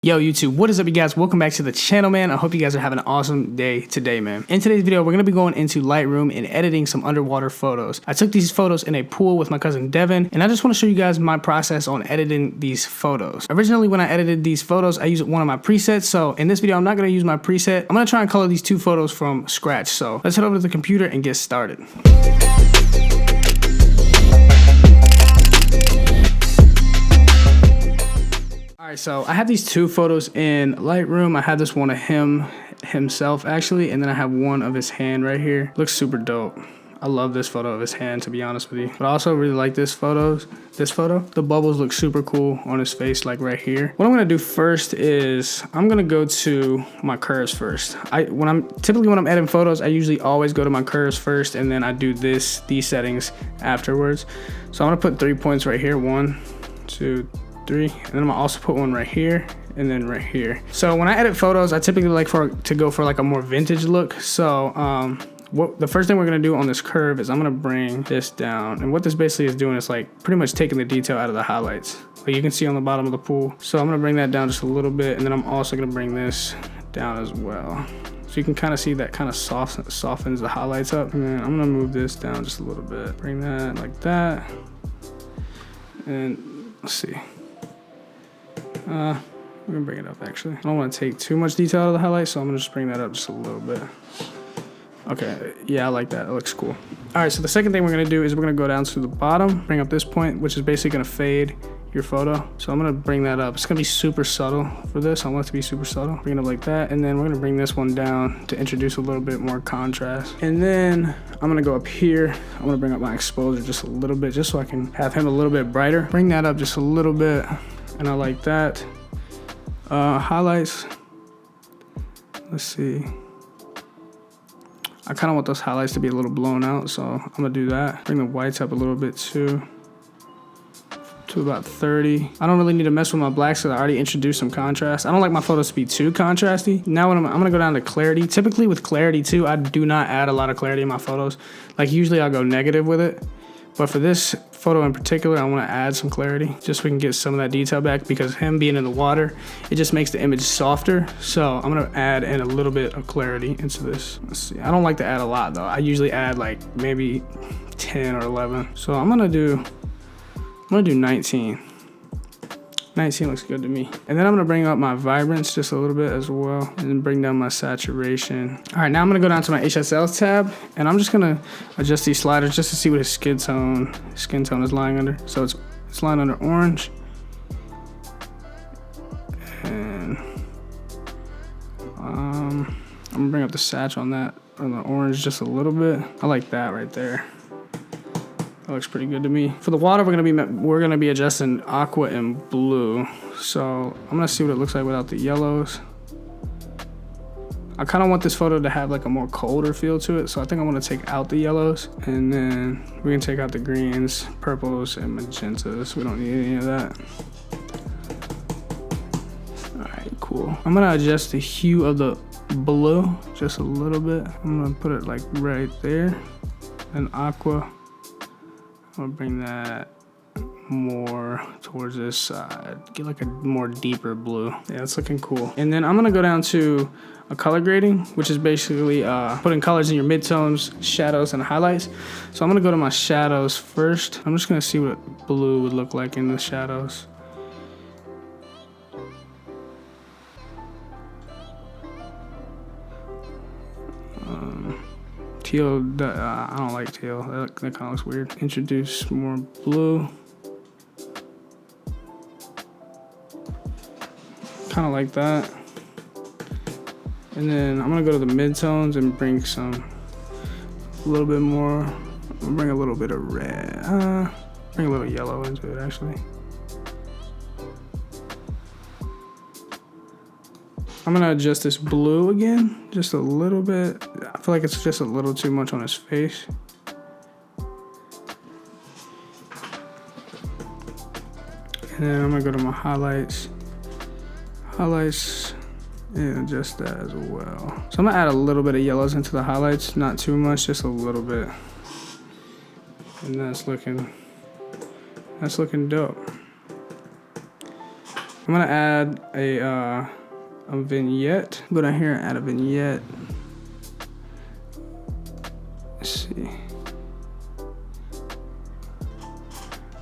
Yo YouTube, what is up you guys? Welcome back to the channel, man. I hope you guys are having an awesome day today, man. In today's video, we're going to be going into Lightroom and editing some underwater photos. I took these photos in a pool with my cousin Devin, and I just want to show you guys my process on editing these photos. Originally, when I edited these photos, I used one of my presets. So in this video, I'm not going to use my preset. I'm going to try and color these two photos from scratch. So let's head over to the computer and get started. Alright, so I have these two photos in Lightroom. I have this one of himself actually, and then I have one of his hand right here. Looks super dope. I love this photo of his hand, to be honest with you. But I also really like this photo. The bubbles look super cool on his face, like right here. What I'm gonna do first is I'm gonna go to my curves first. Typically when I'm editing photos, I usually always go to my curves first, and then I do these settings afterwards. So I'm gonna put 3 points right here. 1, 2, 3, and then I'm gonna also put one right here and then right here. So when I edit photos, I typically like to go for like a more vintage look. So the first thing we're gonna do on this curve is I'm gonna bring this down, and what this basically is doing is like pretty much taking the detail out of the highlights, like you can see on the bottom of the pool. So I'm gonna bring that down just a little bit, and then I'm also gonna bring this down as well. So you can kind of see that kind of softens the highlights up. And then I'm gonna move this down just a little bit, bring that like that, and let's see. We're gonna bring it up actually. I don't want to take too much detail out of the highlights, so I'm gonna just bring that up just a little bit. Okay, yeah, I like that. It looks cool. All right, so the second thing we're gonna do is we're gonna go down to the bottom, bring up this point, which is basically gonna fade your photo. So I'm gonna bring that up. It's gonna be super subtle for this. I want it to be super subtle. Bring it up like that, and then we're gonna bring this one down to introduce a little bit more contrast. And then I'm gonna go up here. I'm gonna bring up my exposure just a little bit, just so I can have him a little bit brighter. Bring that up just a little bit. And I like that. Highlights. Let's see. I kind of want those highlights to be a little blown out, so I'm gonna do that. Bring the whites up a little bit too, to about 30. I don't really need to mess with my blacks because I already introduced some contrast. I don't like my photos to be too contrasty. Now I'm gonna go down to clarity. Typically with clarity too, I do not add a lot of clarity in my photos. Like usually I'll go negative with it. But for this photo in particular, I want to add some clarity just so we can get some of that detail back, because him being in the water, it just makes the image softer. So I'm going to add in a little bit of clarity into this. Let's see. I don't like to add a lot though. I usually add like maybe 10 or 11. So I'm going to do 19. 19 looks good to me. And then I'm gonna bring up my vibrance just a little bit as well, and then bring down my saturation. All right, now I'm gonna go down to my HSL tab, and I'm just gonna adjust these sliders just to see what his skin tone is lying under. So it's lying under orange. And I'm gonna bring up the sat on that, on the orange just a little bit. I like that right there. That looks pretty good to me. For the water, we're gonna be adjusting aqua and blue. So I'm gonna see what it looks like without the yellows. I kind of want this photo to have like a more colder feel to it, so I think I'm gonna take out the yellows, and then we can take out the greens, purples, and magentas. We don't need any of that. All right, cool. I'm gonna adjust the hue of the blue just a little bit. I'm gonna put it like right there, and aqua. I'm gonna bring that more towards this side, get like a more deeper blue. Yeah, it's looking cool. And then I'm gonna go down to a color grading, which is basically putting colors in your midtones, shadows, and highlights. So I'm gonna go to my shadows first. I'm just gonna see what blue would look like in the shadows. Teal, I don't like teal. That kind of looks weird. Introduce more blue. Kind of like that. And then I'm gonna go to the midtones and bring a little bit more. I'm gonna bring a little bit of red. Bring a little yellow into it actually. I'm gonna adjust this blue again, just a little bit. I feel like it's just a little too much on his face. And then I'm gonna go to my highlights. And adjust that as well. So I'm gonna add a little bit of yellows into the highlights, not too much, just a little bit. And that's looking dope. I'm gonna add a vignette. Go down here and add a vignette. Let's see.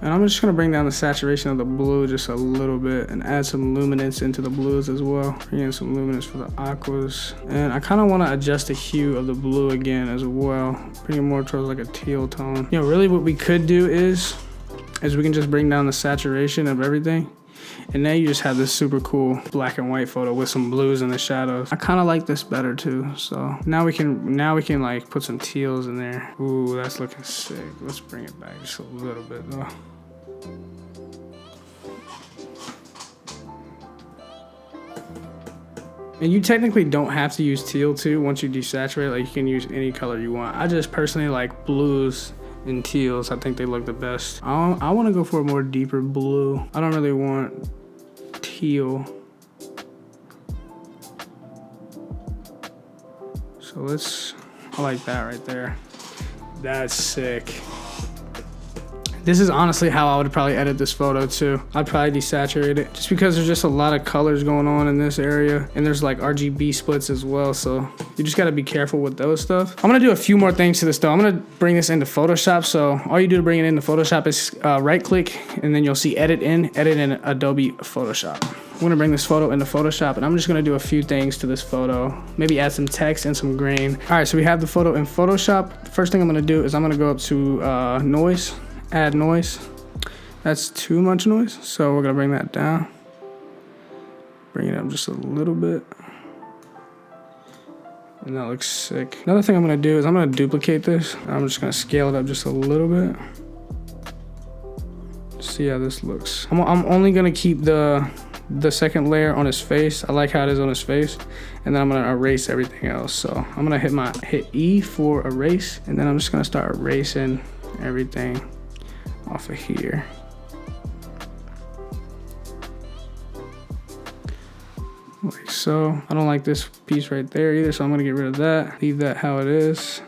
And I'm just gonna bring down the saturation of the blue just a little bit and add some luminance into the blues as well. Bring in some luminance for the aquas. And I kinda wanna adjust the hue of the blue again as well. Bring it more towards like a teal tone. You know, really what we could do is we can just bring down the saturation of everything. And now you just have this super cool black and white photo with some blues in the shadows. I kind of like this better too. So now we can like put some teals in there. Ooh, that's looking sick. Let's bring it back just a little bit though. And you technically don't have to use teal too once you desaturate. Like you can use any color you want. I just personally like blues and teals. I think they look the best. I want to go for a more deeper blue. I don't really want teal. So I like that right there. That's sick. This is honestly how I would probably edit this photo too. I'd probably desaturate it just because there's just a lot of colors going on in this area. And there's like RGB splits as well. So you just gotta be careful with those stuff. I'm gonna do a few more things to this though. I'm gonna bring this into Photoshop. So all you do to bring it into Photoshop is right click and then you'll see edit in Adobe Photoshop. I'm gonna bring this photo into Photoshop and I'm just gonna do a few things to this photo. Maybe add some text and some grain. All right, so we have the photo in Photoshop. The first thing I'm gonna do is I'm gonna go up to noise. Add noise. That's too much noise, so we're gonna bring that down. Bring it up just a little bit. And that looks sick. Another thing I'm gonna do is I'm gonna duplicate this. I'm just gonna scale it up just a little bit. See how this looks. I'm only gonna keep the second layer on his face. I like how it is on his face. And then I'm gonna erase everything else. So I'm gonna hit E for erase, and then I'm just gonna start erasing everything off of here. Like so. I don't like this piece right there either, so I'm gonna get rid of that. Leave that how it is.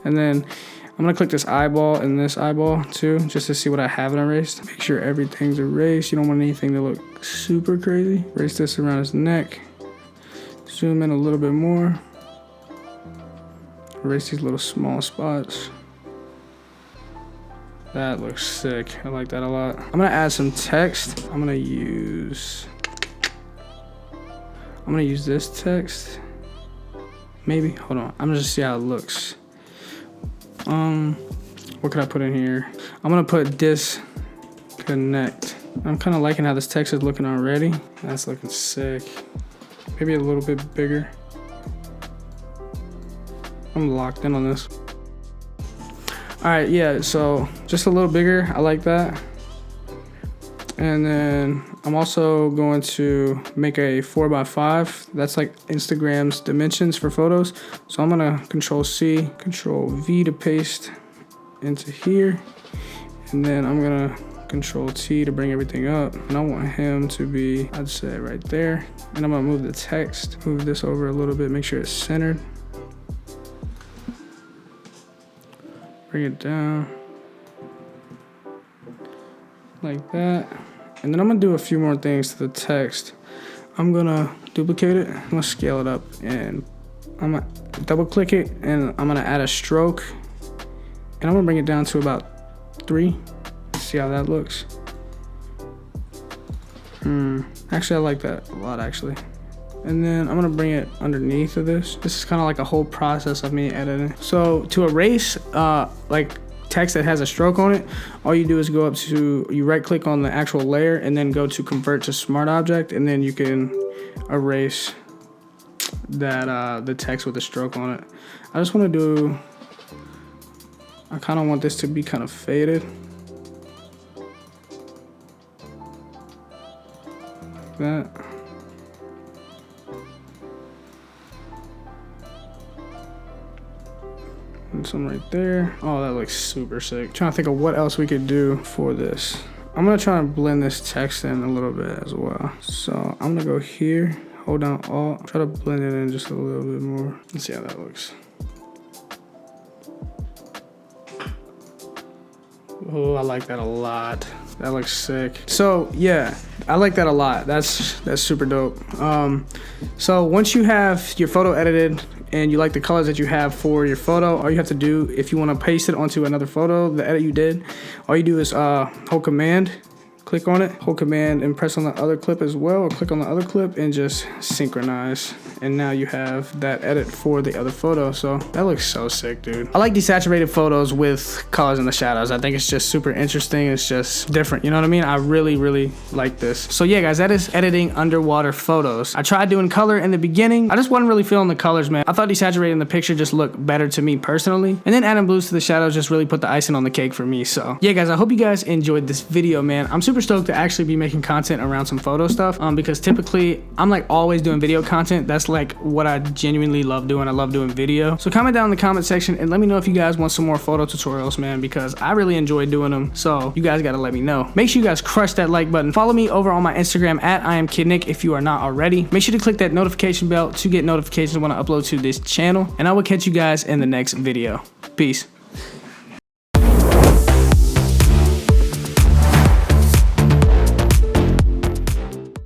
And then I'm gonna click this eyeball and this eyeball too, just to see what I haven't erased. Make sure everything's erased. You don't want anything to look super crazy. Erase this around his neck. Zoom in a little bit more. Erase these little small spots. That looks sick. I like that a lot. I'm gonna add some text. I'm gonna use this text. Maybe, hold on. I'm gonna just see how it looks. What can I put in here? I'm gonna put disconnect. I'm kind of liking how this text is looking already. That's looking sick. Maybe a little bit bigger. I'm locked in on this. All right, yeah, so just a little bigger. I like that. And then I'm also going to make a 4x5. That's like Instagram's dimensions for photos. So I'm gonna Control C, Control V to paste into here. And then I'm gonna Control T to bring everything up. And I want him to be, I'd say right there. And I'm gonna move the text, move this over a little bit, make sure it's centered. Bring it down like that. And then I'm gonna do a few more things to the text. I'm gonna duplicate it, I'm gonna scale it up, and I'm gonna double click it, and I'm gonna add a stroke, and I'm gonna bring it down to about 3. See how that looks. Actually, I like that a lot actually. And then I'm gonna bring it underneath of this. This is kind of like a whole process of me editing. So to erase like text that has a stroke on it, all you do is go up to, you right click on the actual layer and then go to convert to smart object, and then you can erase that the text with a stroke on it. I just want to do, I kind of want this to be kind of faded. Like that. And some right there. Oh, that looks super sick. Trying to think of what else we could do for this. I'm gonna try and blend this text in a little bit as well. So I'm gonna go here, hold down Alt, try to blend it in just a little bit more. Let's see how that looks. Oh, I like that a lot. That looks sick. So yeah, I like that a lot. That's super dope. So once you have your photo edited and you like the colors that you have for your photo, all you have to do, if you want to paste it onto another photo, the edit you did, all you do is hold command, click on it, hold command and press on the other clip as well, or click on the other clip and just synchronize. And now you have that edit for the other photo. So that looks so sick, dude. I like desaturated photos with colors in the shadows. I think it's just super interesting. It's just different, you know what I mean? I really like this. So yeah, guys, that is editing underwater photos. I tried doing color in the beginning. I just wasn't really feeling the colors, man. I thought desaturating the picture just looked better to me personally. And then adding blues to the shadows just really put the icing on the cake for me. So yeah, guys, I hope you guys enjoyed this video, man. I'm super stoked to actually be making content around some photo stuff, because typically I'm like always doing video content. That's like what I genuinely love doing. I love doing video. So comment down in the comment section and let me know if you guys want some more photo tutorials, man, because I really enjoy doing them. So you guys gotta let me know. Make sure you guys crush that like button. Follow me over on my Instagram at IamKidNick if you are not already. Make sure to click that notification bell to get notifications when I upload to this channel, and I will catch you guys in the next video. Peace.